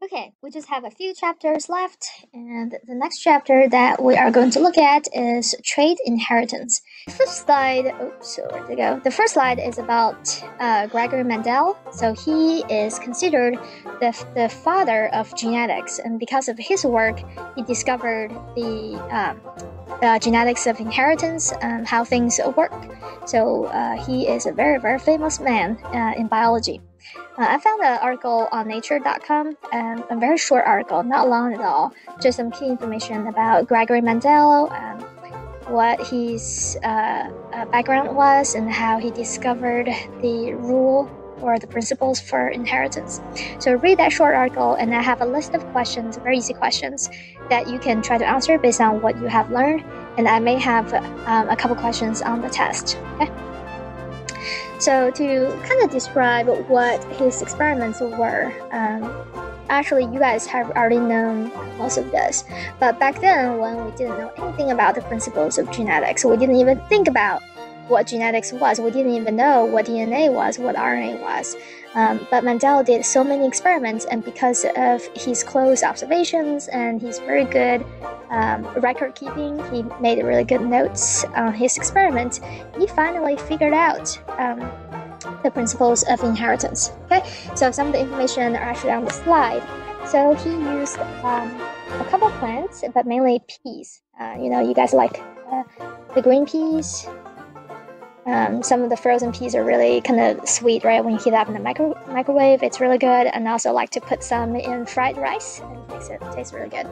Okay, we just have a few chapters left, and the next chapter that we are going to look at is trait inheritance. The first slide, where to go? The first slide is about Gregory Mendel. So he is considered the father of genetics, and because of his work, he discovered the genetics of inheritance and how things work. So he is a very, very famous man in biology. I found an article on nature.com, a very short article, not long at all, just some key information about Gregory Mendel, what his background was, and how he discovered the rule or the principles for inheritance. So read that short article, and I have a list of questions, very easy questions, that you can try to answer based on what you have learned, and I may have a couple questions on the test. Okay? So to kind of describe what his experiments were, actually you guys have already known most of this, but back then when we didn't know anything about the principles of genetics, we didn't even think about what genetics was, we didn't even know what DNA was, what RNA was. But Mendel did so many experiments, and because of his close observations and his very good record keeping, he made really good notes on his experiment. He finally figured out the principles of inheritance. Okay, so some of the information are actually on the slide. So he used a couple plants, but mainly peas. You guys like the green peas. Some of the frozen peas are really kind of sweet, right? When you heat it up in the microwave, it's really good. And I also like to put some in fried rice. It makes it taste really good.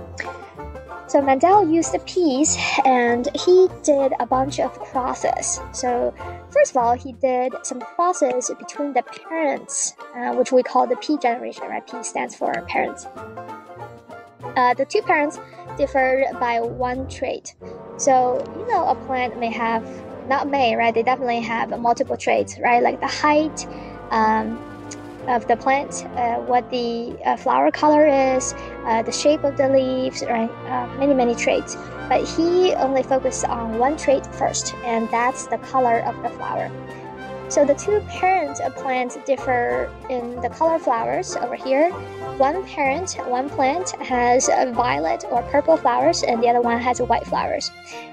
So Mendel used the peas, and he did a bunch of crosses. So first of all, he did some crosses between the parents, which we call the P generation, right? P stands for parents. The two parents differed by one trait. So, a plant may have, not may, right? They definitely have multiple traits, right? Like the height of the plant, what the flower color is, the shape of the leaves, right? Many traits. But he only focused on one trait first, and that's the color of the flower. So the two parent plants differ in the color flowers over here. One plant has violet or purple flowers, and the other one has white flowers.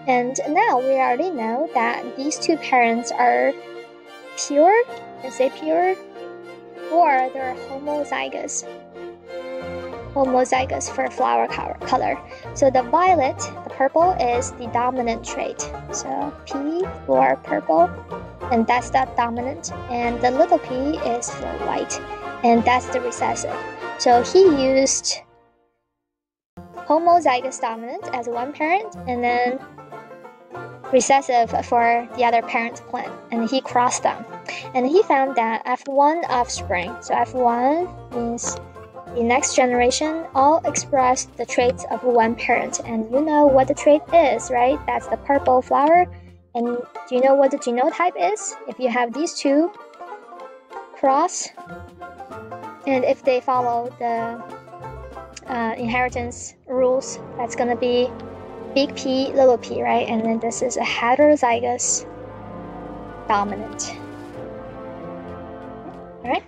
And now we already know that these two parents are pure, and say pure, or they're homozygous for flower color. So the violet, the purple, is the dominant trait. So P for purple, and that's that dominant, and the little p is for white, and that's the recessive. So he used homozygous dominant as one parent, and then recessive for the other parent plant, and he crossed them. And he found that F1 offspring, so F1 means the next generation, all express the traits of one parent. And you know what the trait is, right? That's the purple flower. And do you know what the genotype is? If you have these two cross, and if they follow the inheritance rules, that's going to be big P, little p, right? And then this is a heterozygous dominant. Alright?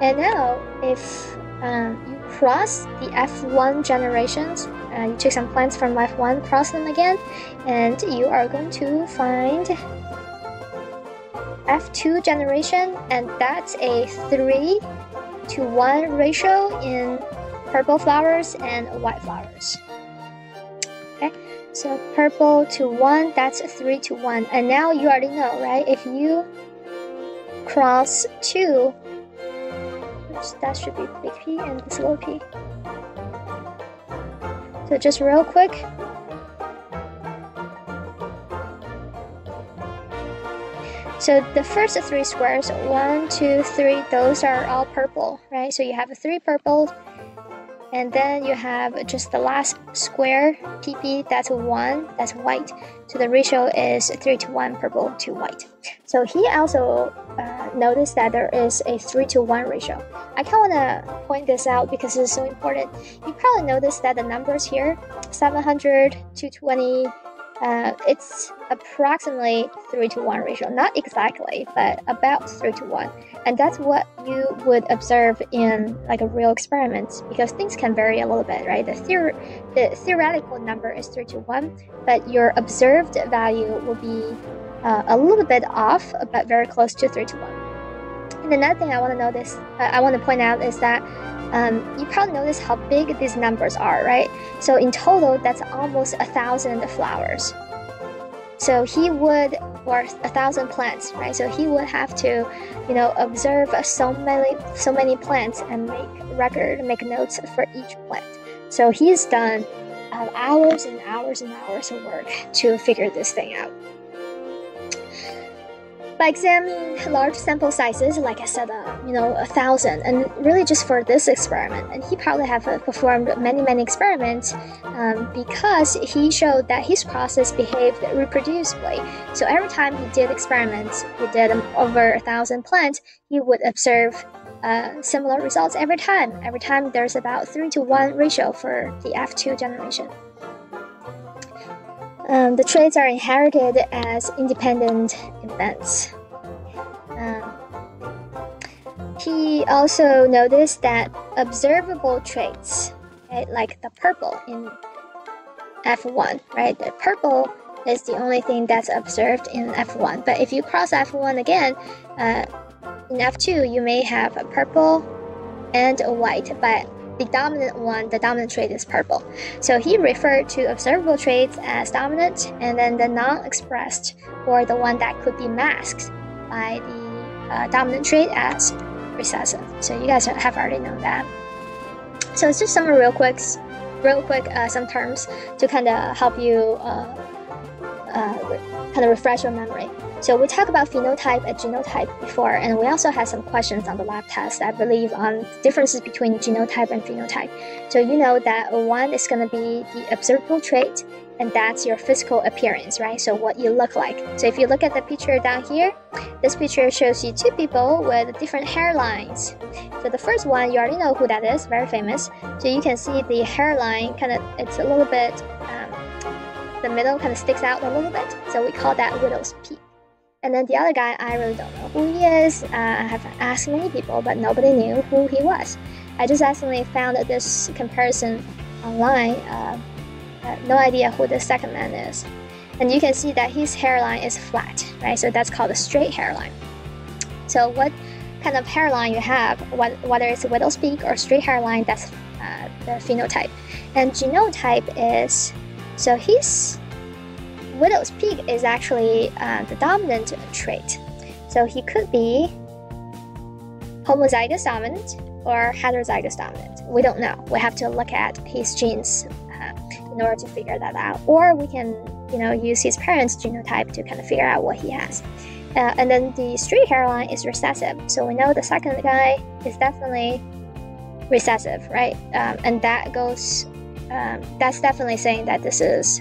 And now, if you cross the F1 generations, you take some plants from F1, cross them again, and you are going to find F2 generation, and that's a 3:1 ratio in purple flowers and white flowers. Okay, so purple to 1, that's 3:1. And now you already know, right? If you cross 2, that should be big P and this little p. So just real quick, so the first 3 squares, 1, 2, 3, those are all purple, right? So you have 3 purple, and then you have just the last square, PP, that's 1, that's white. So the ratio is 3:1 purple to white. So he also noticed that there is a 3:1 ratio. I kind of want to point this out because it's so important. You probably noticed that the numbers here, 700, 220, It's approximately 3-to-1 ratio, not exactly, but about 3-to-1. And that's what you would observe in like a real experiment, because things can vary a little bit, right? The theoretical number is 3-to-1, but your observed value will be a little bit off, but very close to 3-to-1. And another thing I want to point out is that you probably notice how big these numbers are, right? So in total, that's almost 1,000 flowers. So he would, or 1,000 plants, right? So he would have to, observe so many plants and make notes for each plant. So he's done hours and hours and hours of work to figure this thing out. By examining large sample sizes, like I said, 1,000, and really just for this experiment, and he probably have performed many experiments because he showed that his process behaved reproducibly. So every time he did experiments, he did over 1,000 plants, he would observe similar results every time. Every time there's about 3-to-1 ratio for the F2 generation. The traits are inherited as independent events. He also noticed that observable traits, right, like the purple in F1, right? The purple is the only thing that's observed in F1. But if you cross F1 again, in F2, you may have a purple and a white, but the dominant trait is purple. So he referred to observable traits as dominant, and then the non-expressed, or the one that could be masked by the dominant trait, as recessive. So you guys have already known that. So it's just some real quick some terms to kind of help you kind of refresh your memory. So we talked about phenotype and genotype before, and we also had some questions on the lab test, I believe, on differences between genotype and phenotype. So you know that one is going to be the observable trait, and that's your physical appearance, right? So what you look like. So if you look at the picture down here, this picture shows you two people with different hairlines. So the first one, you already know who that is, very famous. So you can see the hairline it's a little bit, the middle kind of sticks out a little bit. So we call that widow's peak. And then the other guy, I really don't know who he is. I have asked many people, but nobody knew who he was. I just accidentally found this comparison online. No idea who the second man is. And you can see that his hairline is flat, right? So that's called a straight hairline. So what kind of hairline you have, whether it's a widow's peak or straight hairline, that's the phenotype. And genotype is, so his widow's peak is actually the dominant trait. So he could be homozygous dominant or heterozygous dominant. We don't know. We have to look at his genes in order to figure that out. Or we can, use his parents' genotype to kind of figure out what he has. And then the straight hairline is recessive. So we know the second guy is definitely recessive, right? And that goes, that's definitely saying that this is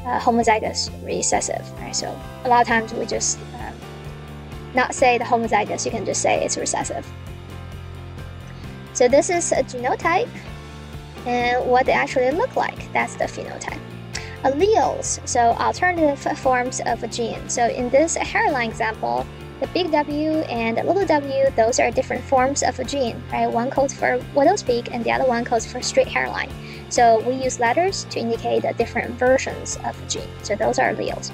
homozygous recessive, right? So a lot of times we just not say the homozygous, you can just say it's recessive. So this is a genotype, and what they actually look like, that's the phenotype. Alleles, so alternative forms of a gene. So in this hairline example, the big W and the little w, those are different forms of a gene, right? One codes for widow's peak and the other one codes for straight hairline. So we use letters to indicate the different versions of a gene. So those are alleles.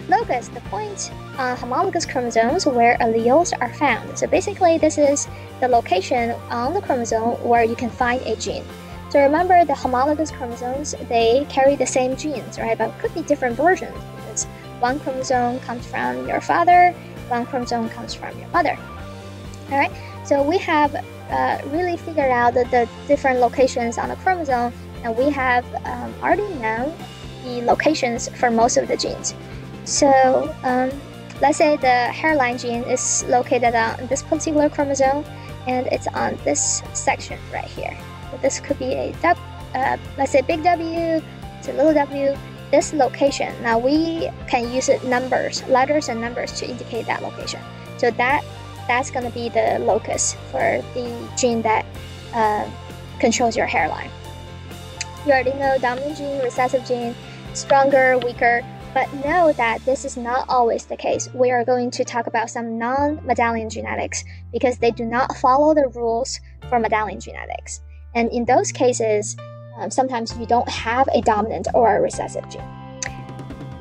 Locus, the point on homologous chromosomes where alleles are found. So basically this is the location on the chromosome where you can find a gene. So remember, the homologous chromosomes, they carry the same genes, right? But it could be different versions because one chromosome comes from your father, one chromosome comes from your mother. All right, so we have really figured out the different locations on the chromosome, and we have already known the locations for most of the genes. So let's say the hairline gene is located on this particular chromosome, and it's on this section right here. So this could be a let's say big W to little w, this location. Now we can use numbers, letters and numbers to indicate that location. So that's going to be the locus for the gene that controls your hairline. You already know dominant gene, recessive gene, stronger, weaker. But know that this is not always the case. We are going to talk about some non-Mendelian genetics because they do not follow the rules for Mendelian genetics. And in those cases, sometimes you don't have a dominant or a recessive gene.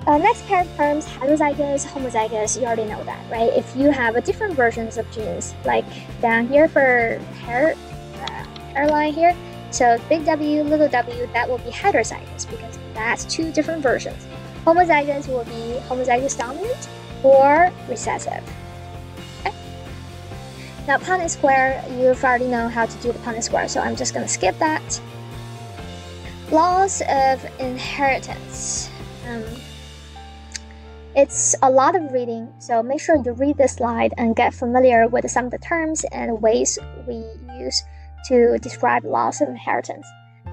Next pair of terms, heterozygous, homozygous, you already know that, right? If you have different versions of genes, like down here for hairline here, so big W, little w, that will be heterozygous because that's two different versions. Homozygous will be homozygous dominant or recessive. Okay? Now, Punnett square, you've already know how to do the Punnett square, so I'm just going to skip that. Laws of inheritance. It's a lot of reading, so make sure you read this slide and get familiar with some of the terms and ways we use to describe laws of inheritance.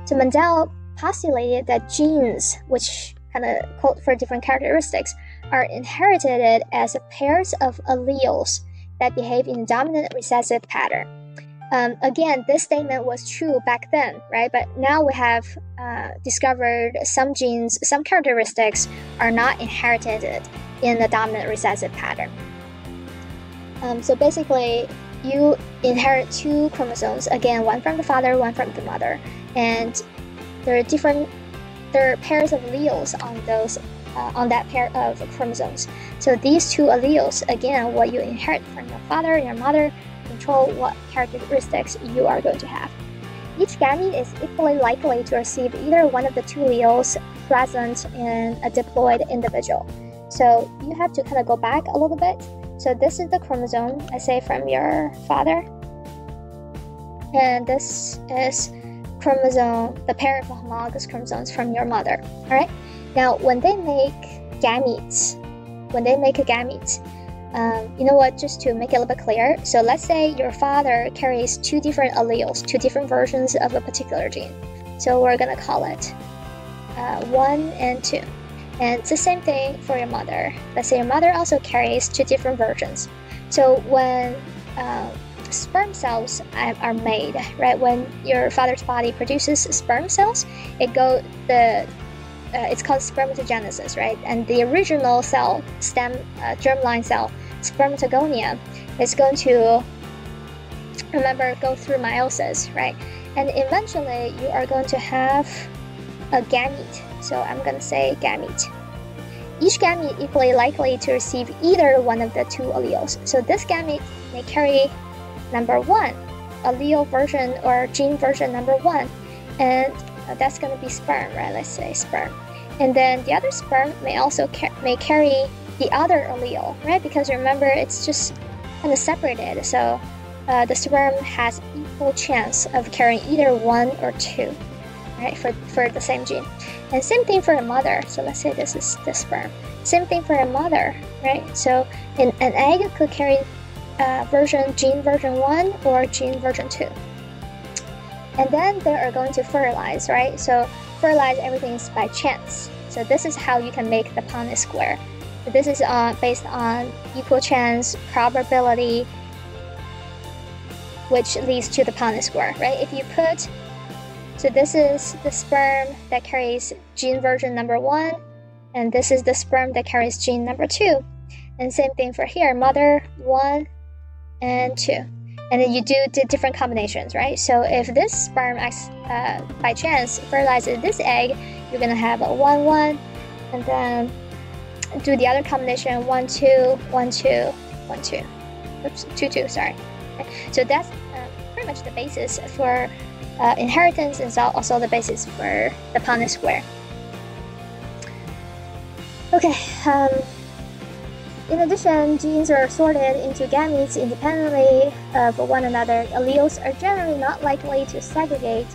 So Mendel postulated that genes, which kind of code for different characteristics, are inherited as pairs of alleles that behave in a dominant recessive pattern. Again, this statement was true back then, right? But now we have discovered some genes, some characteristics are not inherited in the dominant recessive pattern. So basically, you inherit two chromosomes, again, one from the father, one from the mother, and there are pairs of alleles on those on that pair of chromosomes. So these two alleles, again, what you inherit from your father and your mother, control what characteristics you are going to have. Each gamete is equally likely to receive either one of the two alleles present in a diploid individual. So you have to kind of go back a little bit. So this is the chromosome, let's say from your father, and this is chromosome, the pair of homologous chromosomes from your mother. All right. Now, when they make gametes, you know what, just to make it a little bit clear, so let's say your father carries two different alleles, two different versions of a particular gene. So we're going to call it 1 and 2. And it's the same thing for your mother. Let's say your mother also carries two different versions. So when sperm cells are made, right, when your father's body produces sperm cells, it's called spermatogenesis, right? And the original cell, germline cell, spermatogonia, is going to, go through meiosis, right? And eventually you are going to have a gamete. So I'm going to say gamete. Each gamete equally likely to receive either one of the two alleles. So this gamete may carry number 1, allele version or gene version number 1, and that's going to be sperm, right? Let's say sperm. And then the other sperm may also carry the other allele, right? Because remember, it's just kind of separated. So the sperm has equal chance of carrying either 1 or 2, right? For the same gene. And same thing for a mother. So let's say this is the sperm. Same thing for a mother, right? So an egg could carry gene version 1 or gene version 2. And then they are going to fertilize, right? So fertilize everything is by chance. So this is how you can make the Punnett square. So this is based on equal chance probability, which leads to the Punnett square, right? If you put, so this is the sperm that carries gene version number 1, and this is the sperm that carries gene number 2. And same thing for here, mother 1 and 2. And then you do the different combinations, right? So if this sperm by chance fertilizes this egg, you're gonna have a 1, 1, and then do the other combination 1, 2, 1, 2, 1, 2. Oops, 2, 2, sorry. Okay. So that's pretty much the basis for inheritance, and also the basis for the Punnett square. Okay. In addition, genes are sorted into gametes independently of one another. Alleles are generally not likely to segregate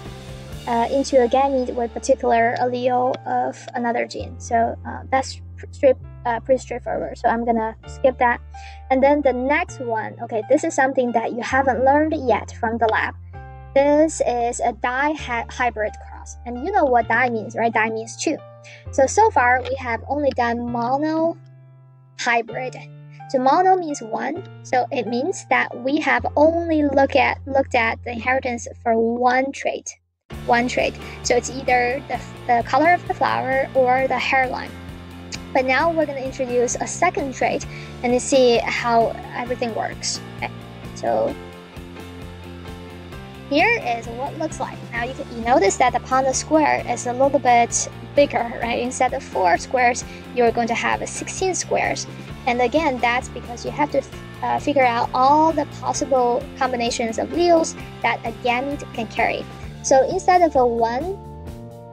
into a gamete with particular allele of another gene. So that's pretty straightforward. So I'm gonna skip that. And then the next one, okay, this is something that you haven't learned yet from the lab. This is a di-hybrid cross. And you know what di means, right? Di means two. So far we have only done mono hybrid. So mono means one, so it means that we have only looked at the inheritance for one trait. So it's either the color of the flower or the hairline. But now we're going to introduce a second trait and you see how everything works. Okay? So here is what it looks like. Now you notice that the Punnett square is a little bit bigger, right? Instead of 4 squares, you're going to have 16 squares. And again, that's because you have to figure out all the possible combinations of alleles that a gamete can carry. So instead of a one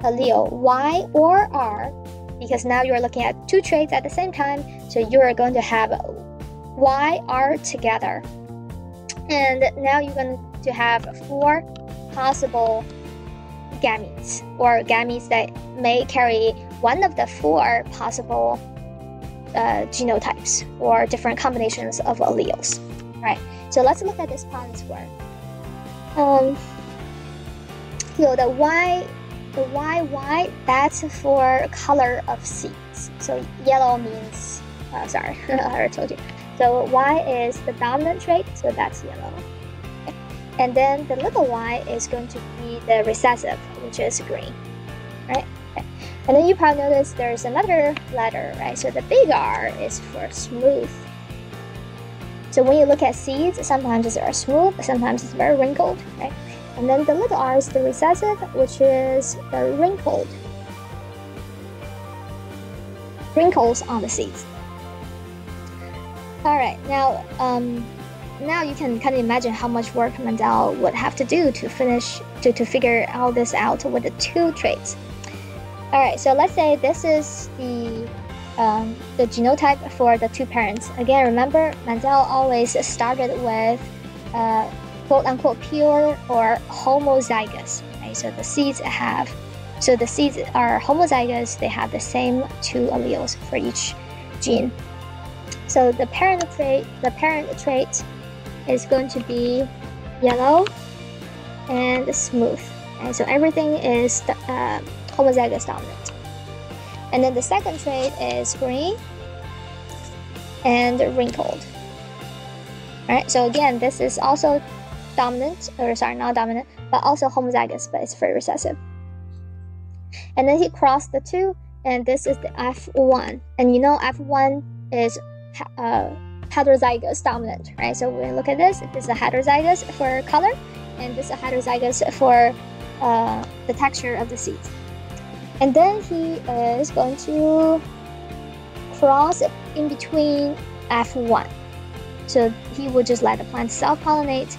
allele, Y or R, because now you're looking at 2 traits at the same time, so you're going to have Y, R together. And now you're going to have 4 possible gametes, or gametes that may carry one of the 4 possible genotypes or different combinations of alleles. Right. So let's look at this Punnett square. The Y, that's for color of seeds. So yellow means, sorry, I already told you. So Y is the dominant trait, so that's yellow. Okay. And then the little y is going to be the recessive, which is green, right? Okay. And then you probably notice there's another letter, right? So the big R is for smooth. So when you look at seeds, sometimes they are smooth, sometimes it's very wrinkled, right? And then the little r is the recessive, which is the wrinkles on the seeds. All right, now you can kind of imagine how much work Mendel would have to do to figure all this out with the 2 traits. All right, so let's say this is the genotype for the 2 parents. Again, remember Mendel always started with quote-unquote pure or homozygous, right? So the seeds are homozygous. They have the same 2 alleles for each gene. So the parent trait is going to be yellow and smooth, and so everything is homozygous dominant. And then the second trait is green and wrinkled. All right. So again, this is also dominant, or sorry, not dominant, but also homozygous, but it's very recessive. And then he crossed the 2, and this is the F1. And you know F1 is heterozygous dominant, right? So when we look at this is a heterozygous for color, and this is a heterozygous for the texture of the seeds. And then he is going to cross in between F1. So he will just let the plant self-pollinate.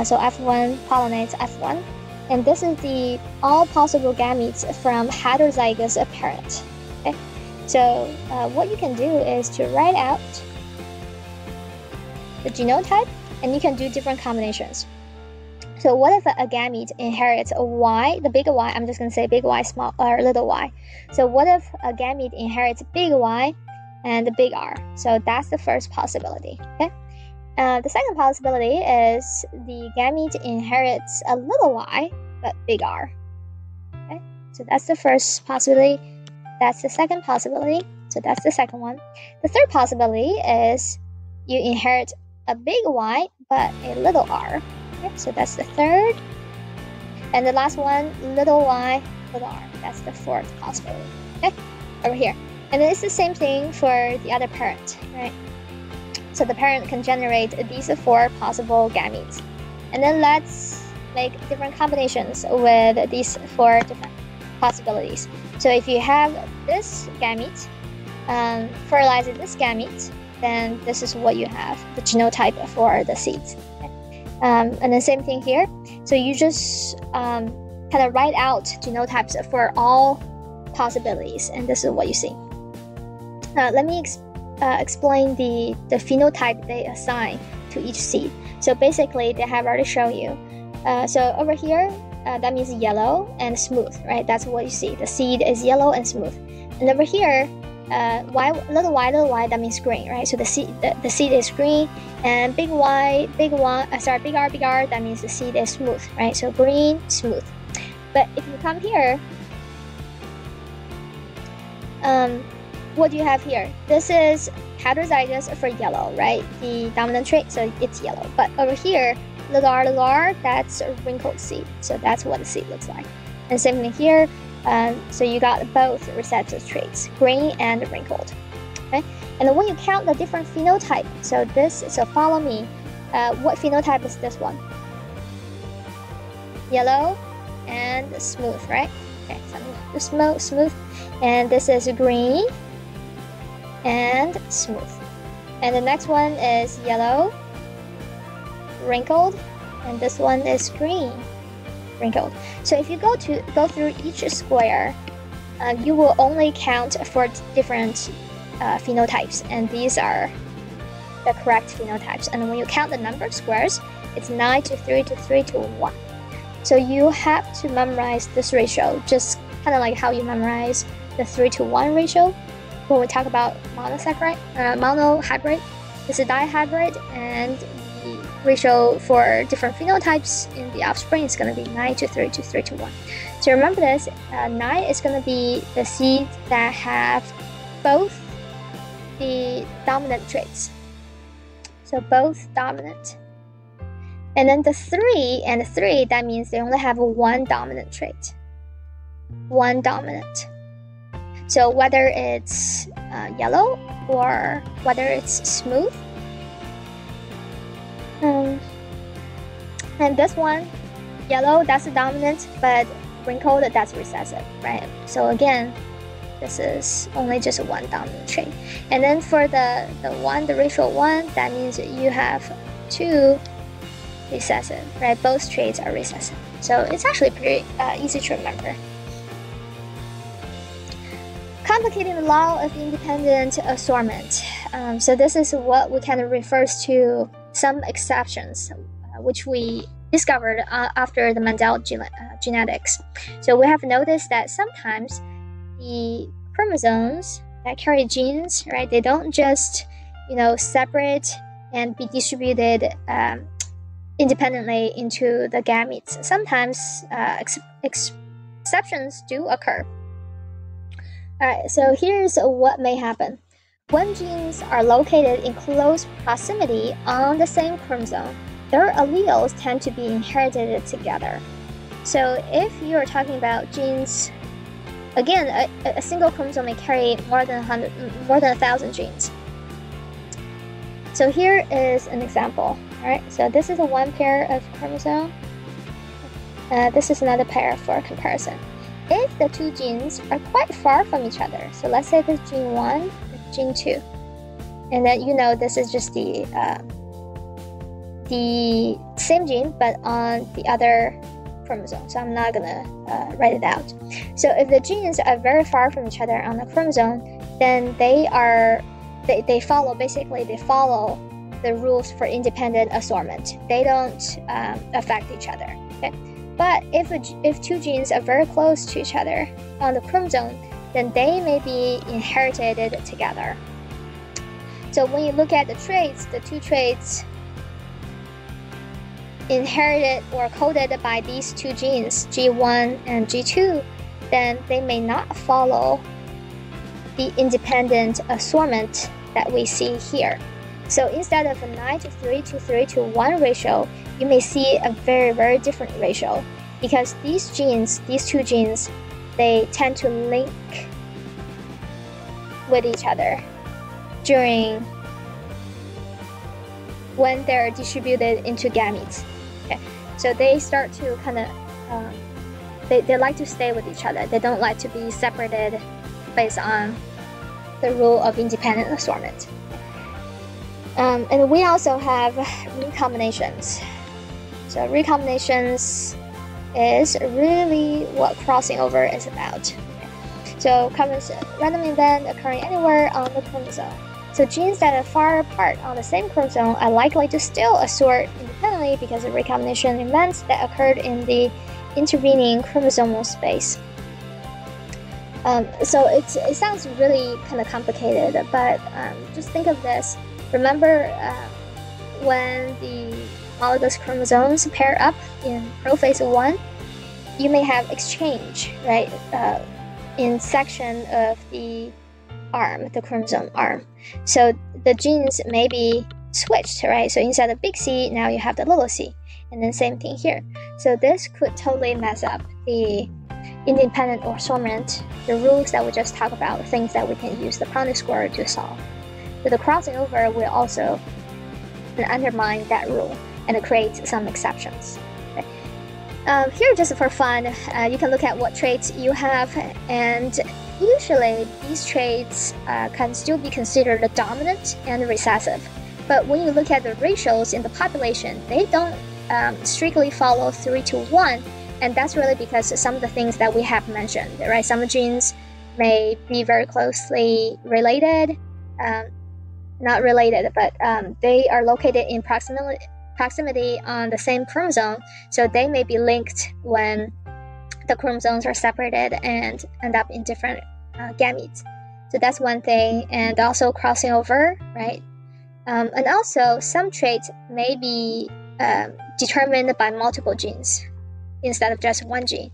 So F1 pollinates F1. And this is the all possible gametes from heterozygous parent. Okay? So what you can do is to write out the genotype, and you can do different combinations. So what if a gamete inherits a Y, the big Y, I'm just going to say big Y, small or little y. So what if a gamete inherits big Y and the big R? So that's the first possibility. Okay. The second possibility is the gamete inherits a little y but big R. Okay, so that's the first possibility. That's the second possibility. So that's the second one. The third possibility is you inherit a big Y but a little r. Okay, so that's the third. And the last one, little y, little r. That's the fourth possibility. Okay, over here. And then it's the same thing for the other parent, right? So the parent can generate these 4 possible gametes. And then let's make different combinations with these 4 different possibilities. So if you have this gamete fertilizing this gamete, then this is what you have, the genotype for the seeds. Okay. And the same thing here. So you just kind of write out genotypes for all possibilities, and this is what you see. Let me explain the phenotype they assign to each seed. So basically, they have already shown you. So over here, that means yellow and smooth, right? That's what you see. The seed is yellow and smooth. And over here, little y, that means green, right? So the seed is green, and big R, big R, that means the seed is smooth, right? So green, smooth. But if you come here, what do you have here? This is heterozygous for yellow, right? The dominant trait, so it's yellow. But over here, little r, that's a wrinkled seed. So that's what the seed looks like. And same thing here, So you got both recessive traits, green and wrinkled. Okay? And then when you count the different phenotype, so follow me. What phenotype is this one? Yellow and smooth, right? Okay, so smooth. And this is green and smooth. And the next one is yellow, wrinkled, and this one is green, wrinkled. So if you go through each square, you will only count for different phenotypes, and these are the correct phenotypes. And when you count the number of squares, it's 9 to 3 to 3 to 1. So you have to memorize this ratio, just kind of like how you memorize the 3 to 1 ratio when we talk about monohybrid. This is dihybrid, and the ratio for different phenotypes in the offspring is going to be 9 to 3 to 3 to 1. So remember this, 9 is going to be the seeds that have both the dominant traits. So both dominant. And then the 3, that means they only have one dominant trait. One dominant. So whether it's yellow or whether it's smooth. And this one, yellow, that's the dominant, but wrinkled, that's recessive, right? So again, this is only just one dominant trait. And then for the ratio 1, that means you have 2 recessive, right? Both traits are recessive. So it's actually pretty easy to remember. Complicating the law of independent assortment. So this is what we kind of refers to some exceptions, which we discovered after the Mendel genetics. So we have noticed that sometimes the chromosomes that carry genes, right, they don't just, separate and be distributed independently into the gametes. Sometimes exceptions do occur. Alright, so here's what may happen. When genes are located in close proximity on the same chromosome, their alleles tend to be inherited together. So if you're talking about genes, again, a single chromosome may carry more than 1,000 genes. So here is an example. Alright, so this is one pair of chromosome. This is another pair for comparison. If the two genes are quite far from each other, so let's say this is gene 1 and gene 2, and then this is just the same gene but on the other chromosome, so I'm not gonna write it out. So if the genes are very far from each other on the chromosome, then they follow the rules for independent assortment. They don't affect each other. Okay? But if two genes are very close to each other on the chromosome, then they may be inherited together. So when you look at the traits, the two traits inherited or coded by these two genes, G1 and G2, then they may not follow the independent assortment that we see here. So instead of a 9 to 3 to 3 to 1 ratio, you may see a very, very different ratio, because these two genes, they tend to link with each other when they're distributed into gametes. Okay? So they start to kind of, they like to stay with each other. They don't like to be separated based on the rule of independent assortment. And we also have recombinations. So recombinations is really what crossing over is about. So random event occurring anywhere on the chromosome. So genes that are far apart on the same chromosome are likely to still assort independently because of recombination events that occurred in the intervening chromosomal space. So it sounds really kind of complicated, but just think of this. Remember when the homologous chromosomes pair up in prophase 1, you may have exchange, right, in section of the arm, the chromosome arm. So the genes may be switched, right? So instead of big C, now you have the little c. And then same thing here. So this could totally mess up the independent or assortment, the rules that we just talked about, things that we can use the Punnett score to solve. So the crossing over will also undermine that rule and create some exceptions. Okay. Here, just for fun, you can look at what traits you have, and usually these traits can still be considered dominant and recessive. But when you look at the ratios in the population, they don't strictly follow 3:1, and that's really because some of the things that we have mentioned, right? Some genes may be very closely related, not related, but they are located in proximity on the same chromosome, so they may be linked when the chromosomes are separated and end up in different gametes. So that's one thing, and also crossing over, right? And also, some traits may be determined by multiple genes instead of just one gene.